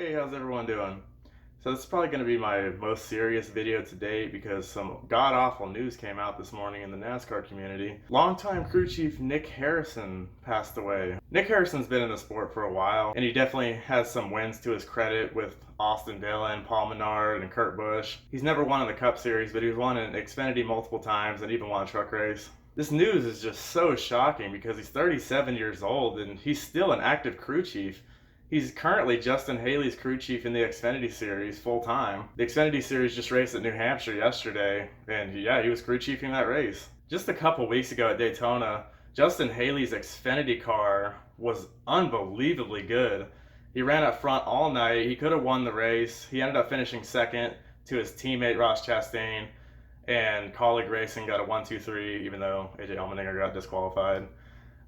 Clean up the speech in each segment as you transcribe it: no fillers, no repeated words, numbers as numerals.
Hey, how's everyone doing? So this is probably going to be my most serious video to date because some god-awful news came out this morning in the NASCAR community. Longtime crew chief Nick Harrison passed away. Nick Harrison's been in the sport for a while, and he definitely has some wins to his credit with Austin Dillon, Paul Menard, and Kurt Busch. He's never won in the Cup Series, but he's won in Xfinity multiple times and even won a truck race. This news is just so shocking because he's 37 years old and he's still an active crew chief. He's currently Justin Haley's crew chief in the Xfinity Series full time. The Xfinity Series just raced at New Hampshire yesterday, and yeah, he was crew chiefing that race. Just a couple weeks ago at Daytona, Justin Haley's Xfinity car was unbelievably good. He ran up front all night. He could have won the race. He ended up finishing second to his teammate Ross Chastain, and Colleague Racing got a 1-2-3, even though AJ Allmendinger got disqualified.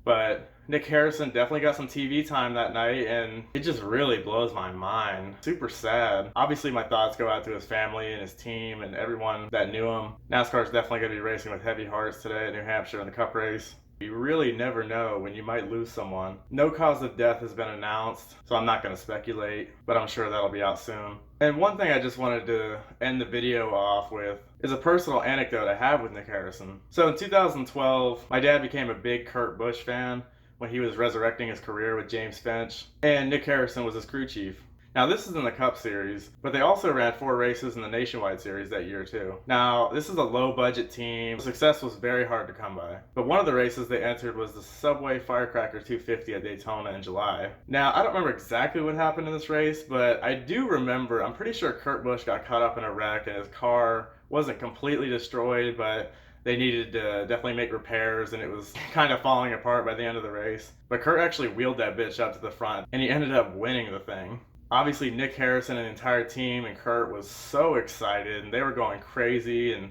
But Nick Harrison definitely got some TV time that night, and it just really blows my mind. Super sad. Obviously, my thoughts go out to his family and his team and everyone that knew him. NASCAR is definitely going to be racing with heavy hearts today at New Hampshire in the Cup race. You really never know when you might lose someone. No cause of death has been announced, so I'm not going to speculate, but I'm sure that'll be out soon. And one thing I just wanted to end the video off with is a personal anecdote I have with Nick Harrison. So in 2012, my dad became a big Kurt Busch fan when he was resurrecting his career with James Finch, and Nick Harrison was his crew chief. Now this is in the Cup Series, but they also ran 4 races in the Nationwide Series that year too. Now this is a low budget team. Success was very hard to come by. But one of the races they entered was the Subway Firecracker 250 at Daytona in July. Now I don't remember exactly what happened in this race, but I do remember, I'm pretty sure Kurt Busch got caught up in a wreck and his car wasn't completely destroyed, but they needed to definitely make repairs and it was kind of falling apart by the end of the race. But Kurt actually wheeled that bitch up to the front and he ended up winning the thing. Obviously, Nick Harrison and the entire team and Kurt was so excited and they were going crazy, and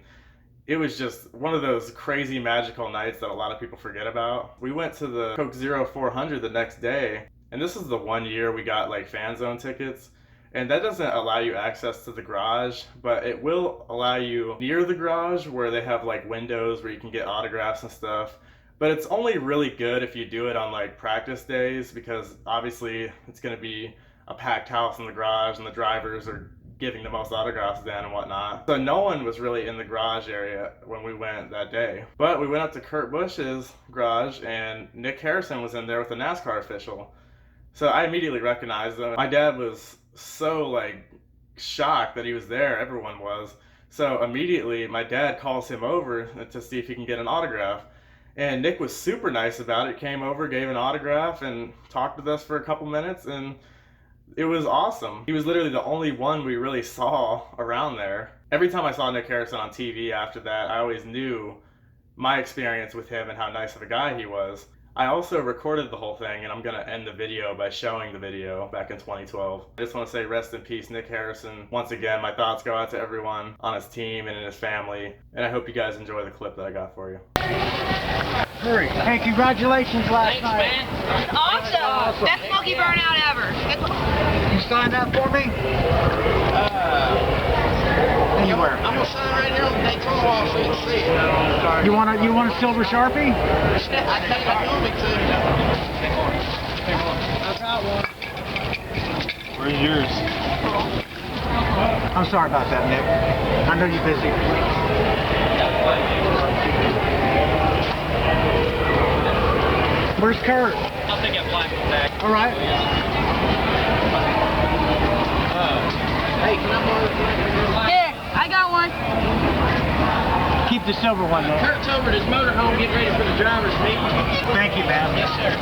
it was just one of those crazy magical nights that a lot of people forget about. We went to the Coke Zero 400 the next day, and this is the one year we got like fan zone tickets, and that doesn't allow you access to the garage, but it will allow you near the garage where they have like windows where you can get autographs and stuff. But it's only really good if you do it on like practice days, because obviously it's going to be a packed house in the garage and the drivers are giving the most autographs then and whatnot. So no one was really in the garage area when we went that day. But we went up to Kurt Busch's garage and Nick Harrison was in there with a NASCAR official. So I immediately recognized him. My dad was so like shocked that he was there, everyone was. So immediately my dad calls him over to see if he can get an autograph. And Nick was super nice about it, came over, gave an autograph and talked with us for a couple minutes, and it was awesome. He was literally the only one we really saw around there. Every time I saw Nick Harrison on TV after that, I always knew my experience with him and how nice of a guy he was. I also recorded the whole thing, and I'm going to end the video by showing the video back in 2012. I just want to say rest in peace, Nick Harrison. Once again, my thoughts go out to everyone on his team and in his family, and I hope you guys enjoy the clip that I got for you. Hurry. Hey, congratulations last night. Man. Awesome. Best smoky burnout ever. You signed up for me? Anywhere. I'm gonna sign right here on the Daytona wall so you can see it. You want a silver Sharpie? I think I told me to. I got one. Where's yours? I'm sorry about that, Nick. I know you're busy. Where's Kurt? I'll take that black one back. All right. Hey, can I borrow? Here, I got one. Keep the silver one, though. Kurt's over at his motorhome getting ready for the driver's meeting. Thank you, man. Yes, sir.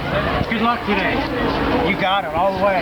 Good luck today. You got it all the way.